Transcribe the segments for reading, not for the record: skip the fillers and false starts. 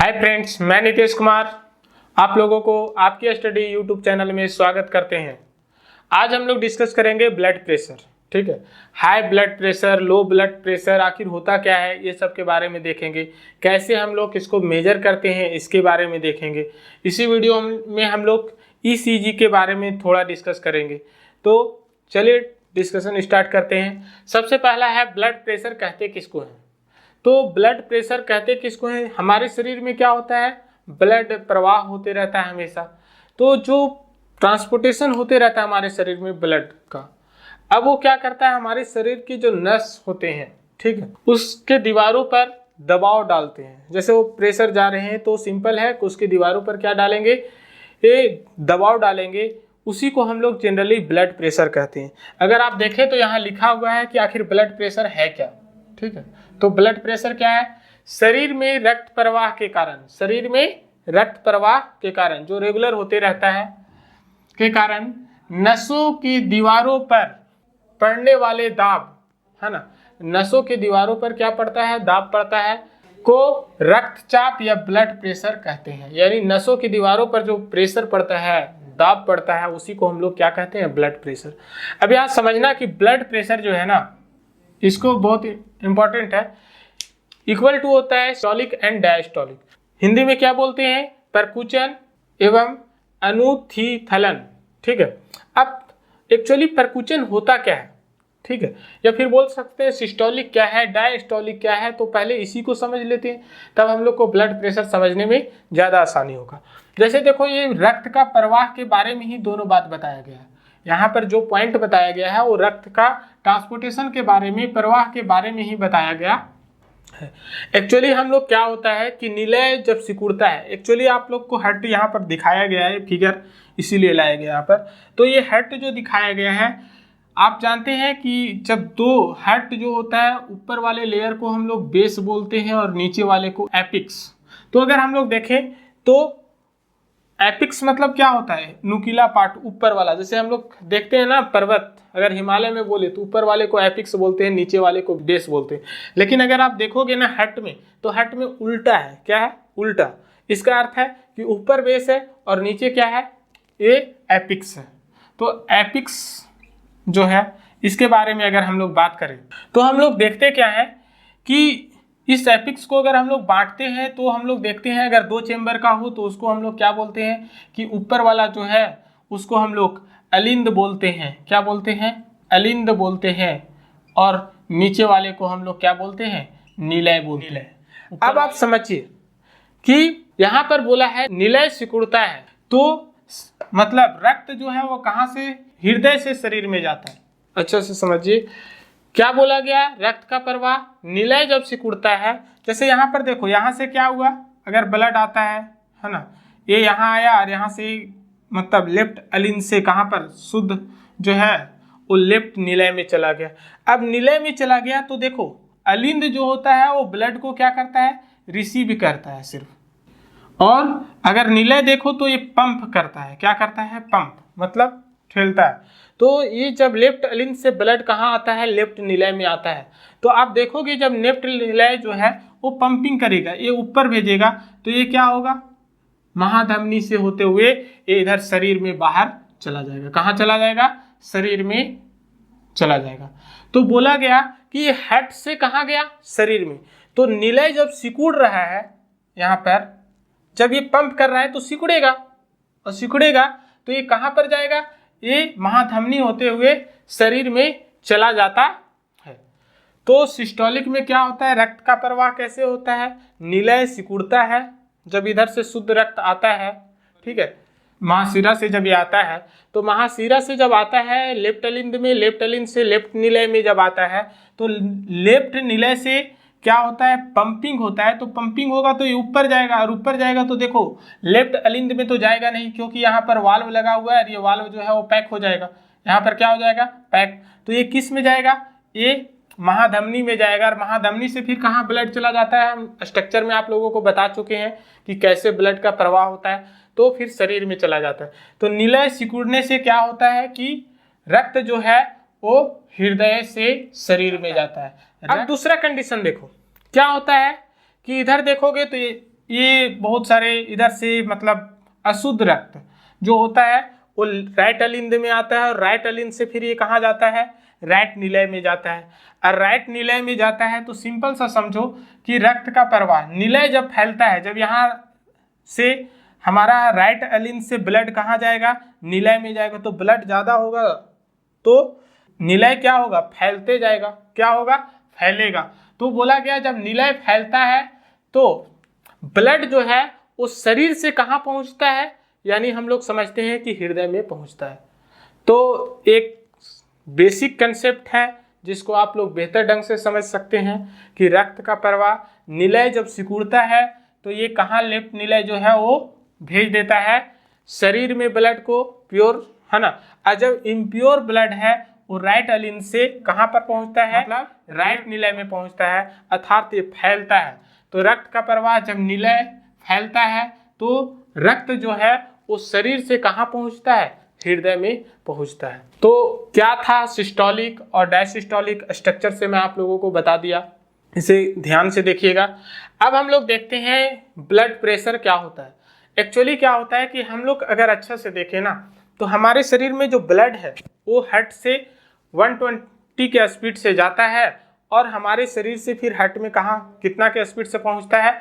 Hi friends, मैं नीतीश कुमार आप लोगों को आपकी स्टडी यूट्यूब चैनल में स्वागत करते हैं। आज हम लोग डिस्कस करेंगे ब्लड प्रेशर। ठीक है, high blood pressure, low blood pressure आखिर होता क्या है, ये सब के बारे में देखेंगे। कैसे हम लोग इसको मेजर करते हैं, इसके बारे में देखेंगे। इसी वीडियो में हम लोग ईसीजी के बारे में थोड़ा डिस्कस करेंगे। तो चलिए डिस्कशन स्टार्ट करते हैं। सबसे पहला है ब्लड प्रेशर कहते किसको हैं। तो ब्लड प्रेशर कहते किसको है, हमारे शरीर में क्या होता है, ब्लड प्रवाह होते रहता है हमेशा। तो जो ट्रांसपोर्टेशन होते रहता है हमारे शरीर में ब्लड का, अब वो क्या करता है, हमारे शरीर की जो नस होते हैं, ठीक है, उसके दीवारों पर दबाव डालते हैं। जैसे वो प्रेशर जा रहे हैं तो सिंपल है कि उसकी दीवारों पर क्या डालेंगे, ये दबाव डालेंगे। उसी को हम लोग जनरली ब्लड प्रेशर कहते हैं। अगर आप देखें तो यहाँ लिखा हुआ है कि आखिर ब्लड प्रेशर है क्या। ठीक है, तो ब्लड प्रेशर क्या है, शरीर में रक्त प्रवाह के कारण, शरीर में रक्त प्रवाह के कारण जो रेगुलर होते रहता है के कारण नसों की दीवारों पर पड़ने वाले दाब, है ना, नसों के दीवारों पर क्या पड़ता है, दाब पड़ता है, को रक्तचाप या ब्लड प्रेशर कहते हैं। यानी नसों की दीवारों पर जो प्रेशर पड़ता है, दाब पड़ता है, उसी को हम लोग क्या कहते हैं, ब्लड प्रेशर। अब यहाँ समझना कि ब्लड प्रेशर जो है ना, इसको बहुत इंपॉर्टेंट है, इक्वल टू होता है सिस्टोलिक एंड डायस्टोलिक। हिंदी में क्या बोलते हैं, परकुचन एवं अनुथीथलन। ठीक है, अब एक्चुअली परकुचन होता क्या है, ठीक है, या फिर बोल सकते हैं सिस्टोलिक क्या है, डायस्टोलिक क्या है। तो पहले इसी को समझ लेते हैं, तब हम लोग को ब्लड प्रेशर समझने में ज़्यादा आसानी होगा। जैसे देखो, ये रक्त का प्रवाह के बारे में ही दोनों बात बताया गया है। यहाँ पर जो पॉइंट बताया गया है वो रक्त का ट्रांसपोर्टेशन के बारे में, प्रवाह के बारे में ही बताया गया है। एक्चुअली हम लोग क्या होता है कि निलय जब सिकुड़ता है, एक्चुअली आप लोग को हर्ट यहाँ पर दिखाया गया है, फिगर इसीलिए लाया गया यहाँ पर। तो ये हर्ट जो दिखाया गया है, आप जानते हैं कि जब दो हर्ट जो होता है, ऊपर वाले लेयर को हम लोग बेस बोलते हैं और नीचे वाले को एपिक्स। तो अगर हम लोग देखें तो एपिक्स मतलब क्या होता है, नुकीला पार्ट, ऊपर वाला। जैसे हम लोग देखते हैं ना पर्वत, अगर हिमालय में बोले तो ऊपर वाले को एपिक्स बोलते हैं, नीचे वाले को बेस बोलते हैं। लेकिन अगर आप देखोगे ना हट में, तो हट में उल्टा है। क्या है, उल्टा। इसका अर्थ है कि ऊपर बेस है और नीचे क्या है, ये एपिक्स है। तो एपिक्स जो है, इसके बारे में अगर हम लोग बात करें तो हम लोग देखते क्या है कि इस एपिक्स को अगर हम लोग बांटते हैं तो हम लोग देखते हैं, अगर दो चेंबर का हो तो उसको हम लोग क्या बोलते हैं कि ऊपर वाला जो है उसको हम लोग अलिंद बोलते हैं। क्या बोलते हैं, अलिंद बोलते हैं। और नीचे वाले को हम लोग क्या बोलते हैं, निलय बोलते हैं। अब आप समझिए कि यहाँ पर बोला है निलय सिकुड़ता है, तो मतलब रक्त जो है वो कहाँ से, हृदय से शरीर में जाता है। अच्छा से समझिए क्या बोला गया, रक्त का प्रवाह, निलय जब सिकुड़ता है। जैसे यहाँ पर देखो, यहाँ से क्या हुआ, अगर ब्लड आता है ना, ये यहाँ आया और यहाँ से मतलब लेफ्ट अलिंद से कहाँ पर, शुद्ध जो है वो लेफ्ट निलय में चला गया। अब निलय में चला गया तो देखो, अलिंद जो होता है वो ब्लड को क्या करता है, रिसीव करता है सिर्फ। और अगर निलय देखो तो ये पंप करता है। क्या करता है, पंप मतलब ठेलता है। तो ये जब लेफ्ट अलिंद से ब्लड कहाँ आता है, लेफ्ट निलय में आता है। तो आप देखोगे जब लेफ्ट निलय जो है वो पंपिंग करेगा, ये ऊपर भेजेगा, तो ये क्या होगा, महाधमनी से होते हुए ये इधर शरीर में बाहर चला जाएगा। कहाँ चला जाएगा, शरीर में चला जाएगा। तो बोला गया कि ये हार्ट से कहाँ गया, शरीर में। तो निलय जब सिकुड़ रहा है, यहाँ पर जब ये पंप कर रहा है तो सिकुड़ेगा, और सिकुड़ेगा तो ये कहाँ पर जाएगा, ये महाधमनी होते हुए शरीर में चला जाता है। तो सिस्टोलिक में क्या होता है, रक्त का प्रवाह कैसे होता है, निलय सिकुड़ता है जब इधर से शुद्ध रक्त आता है, ठीक है, महाशिरा से जब ये आता है, तो महाशिरा से जब आता है लेफ्ट अलिंद में, लेफ्ट अलिंद से लेफ्ट निलय में जब आता है, तो लेफ्ट निलय से क्या होता है, पंपिंग होता है। तो पंपिंग होगा तो ये ऊपर जाएगा, और ऊपर जाएगा तो देखो लेफ्ट अलिंद में तो जाएगा नहीं, क्योंकि यहाँ पर वाल्व लगा हुआ है और ये वाल्व जो है वो पैक हो जाएगा। यहाँ पर क्या हो जाएगा, पैक। तो ये किस में जाएगा, ये महाधमनी में जाएगा, और महाधमनी से फिर कहाँ ब्लड चला जाता है, हम स्ट्रक्चर में आप लोगों को बता चुके हैं कि कैसे ब्लड का प्रवाह होता है। तो फिर शरीर में चला जाता है। तो निलय सिकुड़ने से क्या होता है कि रक्त जो है वो हृदय से शरीर में जाता है। अब दूसरा कंडीशन देखो, क्या होता है कि इधर देखोगे तो ये ये बहुत सारे इधर से मतलब अशुद्ध रक्त जो होता है वो राइट अलिंद में आता है और राइट अलिंद से फिर ये कहाँ जाता है, राइट निलय में जाता है। और राइट निलय में जाता है तो सिंपल सा समझो कि रक्त का प्रवाह निलय जब फैलता है, जब यहाँ से हमारा राइट अलिंद से ब्लड कहाँ जाएगा, निलय में जाएगा, तो ब्लड ज़्यादा होगा तो निलय क्या होगा, फैलते जाएगा, क्या होगा, फैलेगा। तो बोला गया जब निलय फैलता है तो ब्लड जो है उस शरीर से कहाँ पहुँचता है, यानी हम लोग समझते हैं कि हृदय में पहुँचता है। तो एक बेसिक कंसेप्ट है जिसको आप लोग बेहतर ढंग से समझ सकते हैं कि रक्त का प्रवाह निलय जब सिकुड़ता है तो ये कहाँ लेफ्ट निलय जो है वो भेज देता है शरीर में ब्लड को, प्योर है ना। और जब इम्प्योर ब्लड है वो राइट अलिंद से कहाँ पर पहुँचता है, मतलब राइट निलय में पहुँचता है, अर्थात ये फैलता है। तो रक्त का प्रवाह जब निलय फैलता है तो रक्त जो है उस शरीर से कहाँ पहुँचता है, हृदय में पहुँचता है। तो क्या था सिस्टोलिक और डायसिस्टोलिक स्ट्रक्चर से मैं आप लोगों को बता दिया, इसे ध्यान से देखिएगा। अब हम लोग देखते हैं ब्लड प्रेशर क्या होता है। एक्चुअली क्या होता है कि हम लोग अगर अच्छा से देखें ना तो हमारे शरीर में जो ब्लड है वो हार्ट से 120 के स्पीड से जाता है और हमारे शरीर से फिर हार्ट में कहाँ कितना के स्पीड से पहुँचता है,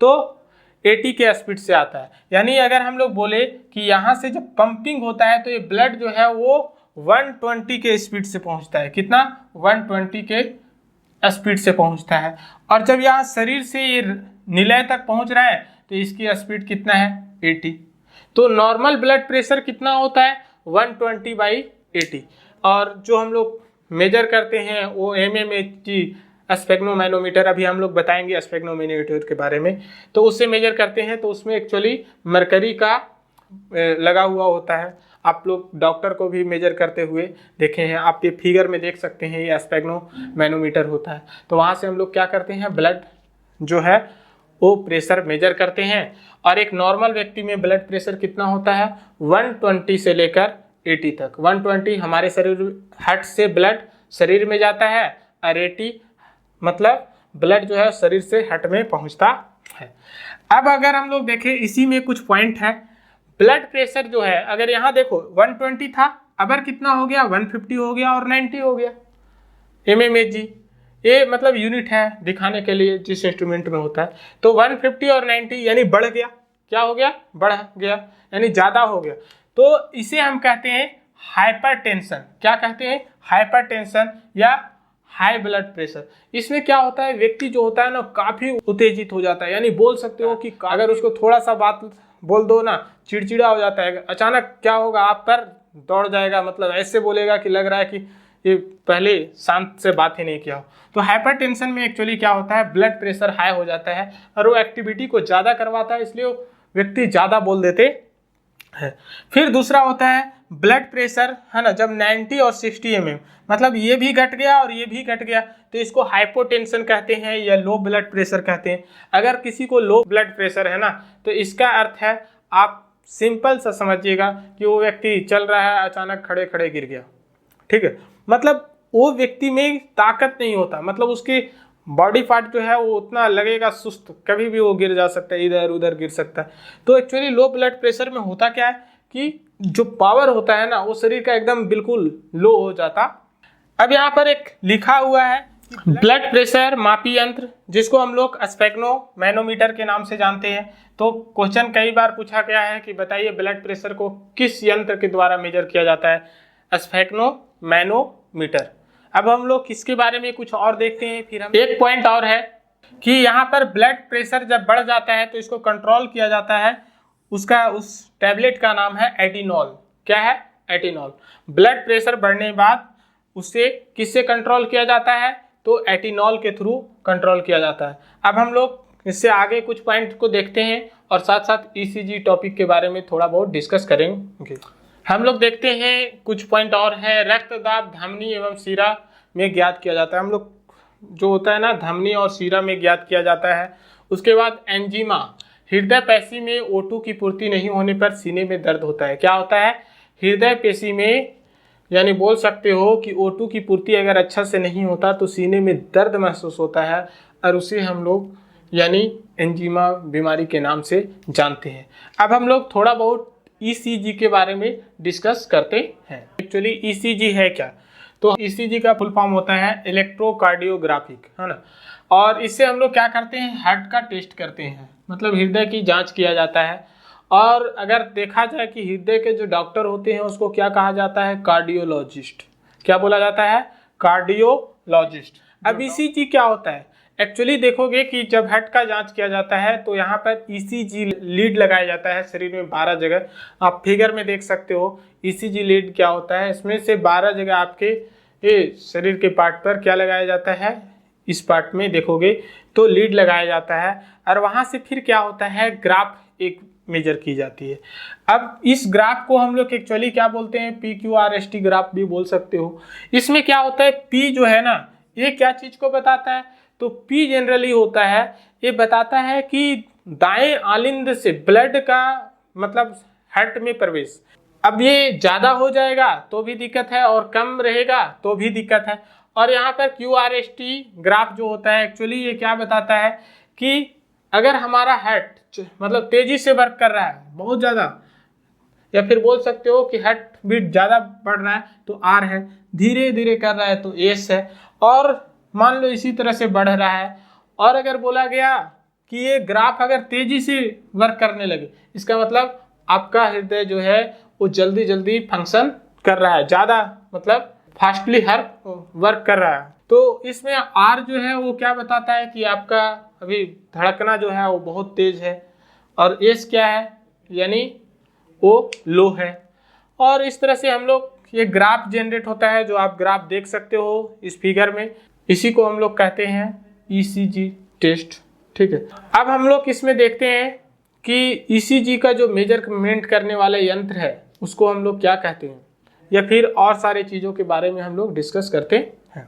तो 80 के स्पीड से आता है। यानी अगर हम लोग बोले कि यहाँ से जब पंपिंग होता है तो ये ब्लड जो है वो 120 के स्पीड से पहुँचता है, कितना, 120 के स्पीड से पहुँचता है। और जब यहाँ शरीर से ये निलय तक पहुँच रहा है तो इसकी स्पीड कितना है, 80। तो नॉर्मल ब्लड प्रेशर कितना होता है, 120/80। और जो हम लोग मेजर करते हैं वो mmHg स्पेग्नोमैनोमीटर, अभी हम लोग बताएंगे स्पेग्नोमैनोमीटर के बारे में, तो उससे मेजर करते हैं। तो उसमें एक्चुअली मरकरी का लगा हुआ होता है। आप लोग डॉक्टर को भी मेजर करते हुए देखे हैं, आप ये फिगर में देख सकते हैं, ये स्पेग्नोमैनोमीटर होता है। तो वहाँ से हम लोग क्या करते हैं, ब्लड जो है वो प्रेशर मेजर करते हैं। और एक नॉर्मल व्यक्ति में ब्लड प्रेशर कितना होता है, 120 से लेकर 80 तक। 120 हमारे शरीर हार्ट से ब्लड शरीर में जाता है और 80 मतलब ब्लड जो है शरीर से हार्ट में पहुंचता है। अब अगर हम लोग देखें इसी में कुछ पॉइंट है, ब्लड प्रेशर जो है अगर यहाँ देखो 120 था, अब कितना हो गया, 150 हो गया और 90 हो गया mmHg। ये मतलब यूनिट है दिखाने के लिए जिस इंस्ट्रूमेंट में होता है। तो 150 और 90 यानी बढ़ गया, क्या हो गया, बढ़ गया, यानी ज़्यादा हो गया। तो इसे हम कहते हैं हाइपरटेंशन। क्या कहते हैं, हाइपरटेंशन या हाई ब्लड प्रेशर। इसमें क्या होता है, व्यक्ति जो होता है ना काफ़ी उत्तेजित हो जाता है, यानी बोल सकते हो कि अगर उसको थोड़ा सा बात बोल दो ना चिड़चिड़ा हो जाता है, अचानक क्या होगा आप पर दौड़ जाएगा, मतलब ऐसे बोलेगा कि लग रहा है कि ये पहले शांत से बात ही नहीं किया हो। तो हाइपरटेंशन में एक्चुअली क्या होता है, ब्लड प्रेशर हाई हो जाता है और वो एक्टिविटी को ज़्यादा करवाता है, इसलिए वो व्यक्ति ज़्यादा बोल देते हैं। फिर दूसरा होता है ब्लड प्रेशर, है ना, जब 90 और 60 mm, मतलब ये भी घट गया और ये भी घट गया, तो इसको हाइपोटेंशन कहते हैं या लो ब्लड प्रेशर कहते हैं। अगर किसी को लो ब्लड प्रेशर है ना तो इसका अर्थ है, आप सिंपल सा समझिएगा कि वो व्यक्ति चल रहा है अचानक खड़े खड़े गिर गया, ठीक है, मतलब वो व्यक्ति में ताकत नहीं होता, मतलब उसकी बॉडी पार्ट जो है वो उतना लगेगा सुस्त, कभी भी वो गिर जा सकता है, इधर उधर गिर सकता है। तो एक्चुअली लो ब्लड प्रेशर में होता क्या है कि जो पावर होता है ना वो शरीर का एकदम बिल्कुल लो हो जाता। अब यहाँ पर एक लिखा हुआ है ब्लड प्रेशर मापी यंत्र, जिसको हम लोग स्पेग्नोमैनोमीटर के नाम से जानते हैं। तो क्वेश्चन कई बार पूछा गया है कि बताइए ब्लड प्रेशर को किस यंत्र के द्वारा मेजर किया जाता है, स्पेग्नोमैनोमीटर। अब हम लोग इसके बारे में कुछ और देखते हैं। फिर हम एक पॉइंट और है कि यहाँ पर ब्लड प्रेशर जब बढ़ जाता है तो इसको कंट्रोल किया जाता है, उसका उस टैबलेट का नाम है एटिनॉल। क्या है, एटिनॉल। ब्लड प्रेशर बढ़ने के बाद उससे किससे कंट्रोल किया जाता है, तो एटिनॉल के थ्रू कंट्रोल किया जाता है। अब हम लोग इससे आगे कुछ पॉइंट को देखते हैं और साथ साथ ईसीजी टॉपिक के बारे में थोड़ा बहुत डिस्कस करेंगे। हम लोग देखते हैं कुछ पॉइंट और है। रक्तदाब धमनी एवं सीरा में ज्ञात किया जाता है। हम लोग जो होता है ना धमनी और सीरा में ज्ञात किया जाता है। उसके बाद एंजीमा, हृदय पेशी में O2 की पूर्ति नहीं होने पर सीने में दर्द होता है। क्या होता है, हृदय पेशी में, यानी बोल सकते हो कि O2 की पूर्ति अगर अच्छा से नहीं होता तो सीने में दर्द महसूस होता है और उसे हम लोग यानी एंजीमा बीमारी के नाम से जानते हैं। अब हम लोग थोड़ा बहुत ईसीजी के बारे में डिस्कस करते हैं। एक्चुअली ईसीजी है क्या? तो ईसीजी का फुल फॉर्म होता है इलेक्ट्रोकार्डियोग्राफिक, है ना। और इससे हम लोग क्या करते हैं, हार्ट का टेस्ट करते हैं, मतलब हृदय की जांच किया जाता है। और अगर देखा जाए कि हृदय के जो डॉक्टर होते हैं उसको क्या कहा जाता है, कार्डियोलॉजिस्ट। क्या बोला जाता है, कार्डियोलॉजिस्ट। अब ईसीजी क्या होता है? एक्चुअली देखोगे कि जब हार्ट का जांच किया जाता है तो यहाँ पर ईसीजी लीड लगाया जाता है शरीर में 12 जगह। आप फिगर में देख सकते हो ईसीजी लीड क्या होता है। इसमें से 12 जगह आपके शरीर के पार्ट पर क्या लगाया जाता है, इस पार्ट में देखोगे तो लीड लगाया जाता है। और वहाँ से फिर क्या होता है, ग्राफ एक मेजर की जाती है। अब इस ग्राफ को हम लोग एक्चुअली क्या बोलते हैं, PQRST ग्राफ भी बोल सकते हो। इसमें क्या होता है, P जो है ना, ये क्या चीज को बताता है, तो P जनरली होता है, ये बताता है कि दाएं आलिंद से ब्लड का मतलब हार्ट में प्रवेश। अब ये ज्यादा हो जाएगा तो भी दिक्कत है और कम रहेगा तो भी दिक्कत है। और यहाँ पर QRST ग्राफ जो होता है एक्चुअली ये क्या बताता है कि अगर हमारा हार्ट मतलब तेजी से वर्क कर रहा है बहुत ज़्यादा, या फिर बोल सकते हो कि हार्ट बीट ज़्यादा बढ़ रहा है तो R है, धीरे धीरे कर रहा है तो S है, और मान लो इसी तरह से बढ़ रहा है। और अगर बोला गया कि ये ग्राफ अगर तेजी से वर्क करने लगे, इसका मतलब आपका हृदय जो है वो जल्दी जल्दी फंक्शन कर रहा है, ज़्यादा मतलब फास्टली हर वर्क कर रहा है। तो इसमें R जो है वो क्या बताता है कि आपका अभी धड़कना जो है वो बहुत तेज है। और S क्या है, यानी वो लो है। और इस तरह से हम लोग ये ग्राफ जनरेट होता है, जो आप ग्राफ देख सकते हो इस फिगर में, इसी को हम लोग कहते हैं ईसीजी टेस्ट। ठीक है, अब हम लोग इसमें देखते हैं कि ईसीजी का जो मेजरमेंट करने वाला यंत्र है उसको हम लोग क्या कहते हैं, या फिर और सारी चीज़ों के बारे में हम लोग डिस्कस करते हैं।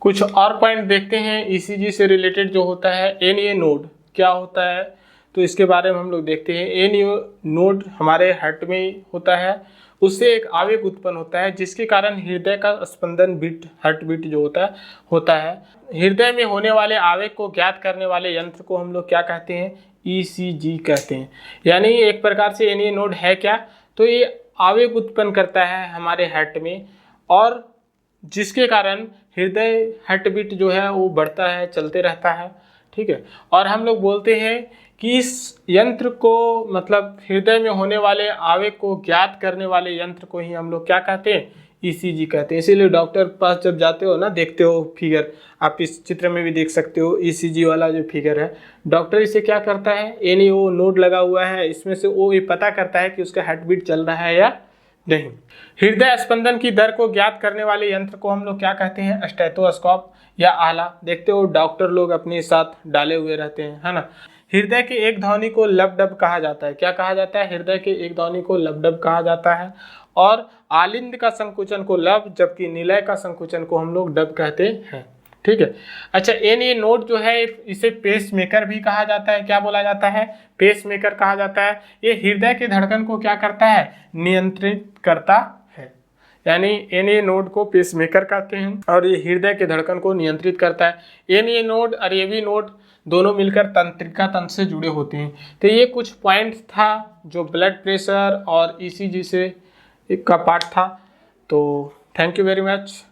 कुछ और पॉइंट देखते हैं ईसीजी से रिलेटेड जो होता है। एनए नोड क्या होता है, तो इसके बारे में हम लोग देखते हैं। एनए नोड हमारे हार्ट में होता है, उससे एक आवेग उत्पन्न होता है जिसके कारण हृदय का स्पंदन बीट, हार्ट बीट जो होता है। हृदय में होने वाले आवेग को ज्ञात करने वाले यंत्र को हम लोग क्या कहते हैं, ईसीजी कहते हैं। यानी एक प्रकार से एनए नोड है क्या, तो ये आवेग उत्पन्न करता है हमारे हार्ट में, और जिसके कारण हृदय हार्ट बीट जो है वो बढ़ता है, चलते रहता है। ठीक है, और हम लोग बोलते हैं कि इस यंत्र को मतलब हृदय में होने वाले आवेग को ज्ञात करने वाले यंत्र को ही हम लोग क्या कहते हैं, ईसीजी कहते हैं। इसीलिए डॉक्टर के पास जब जाते हो ना, देखते हो फिगर, आप इस चित्र में भी देख सकते हो ईसीजी वाला जो फिगर है, डॉक्टर इसे क्या करता है, एनए नोड लगा हुआ है, इसमें से वो ये पता करता है कि उसका हार्ट बीट चल रहा है या नहीं। हृदय स्पंदन की दर को ज्ञात करने वाले यंत्र को हम लोग क्या कहते हैं, स्टेथोस्कोप या आला। देखते हो डॉक्टर लोग अपने साथ डाले हुए रहते हैं, है ना। हृदय के एक ध्वनि को लबडब कहा जाता है। क्या कहा जाता है, हृदय के एक ध्वनि को लबडब कहा जाता है। और आलिंद का संकुचन को लब, जबकि निलय का संकुचन को हम लोग डब कहते हैं। ठीक है, अच्छा, एनए नोड जो है इसे पेस मेकर भी कहा जाता है। क्या बोला जाता है, पेस मेकर कहा जाता है। ये हृदय के धड़कन को क्या करता है, नियंत्रित करता है। यानी एनए नोड को पेस मेकर कहते हैं और ये हृदय के धड़कन को नियंत्रित करता है। एनए नोड और एवी नोड दोनों मिलकर तंत्रिका तंत्र से जुड़े होते हैं। तो ये कुछ पॉइंट था जो ब्लड प्रेशर और ईसीजी से का पार्ट था। तो थैंक यू वेरी मच।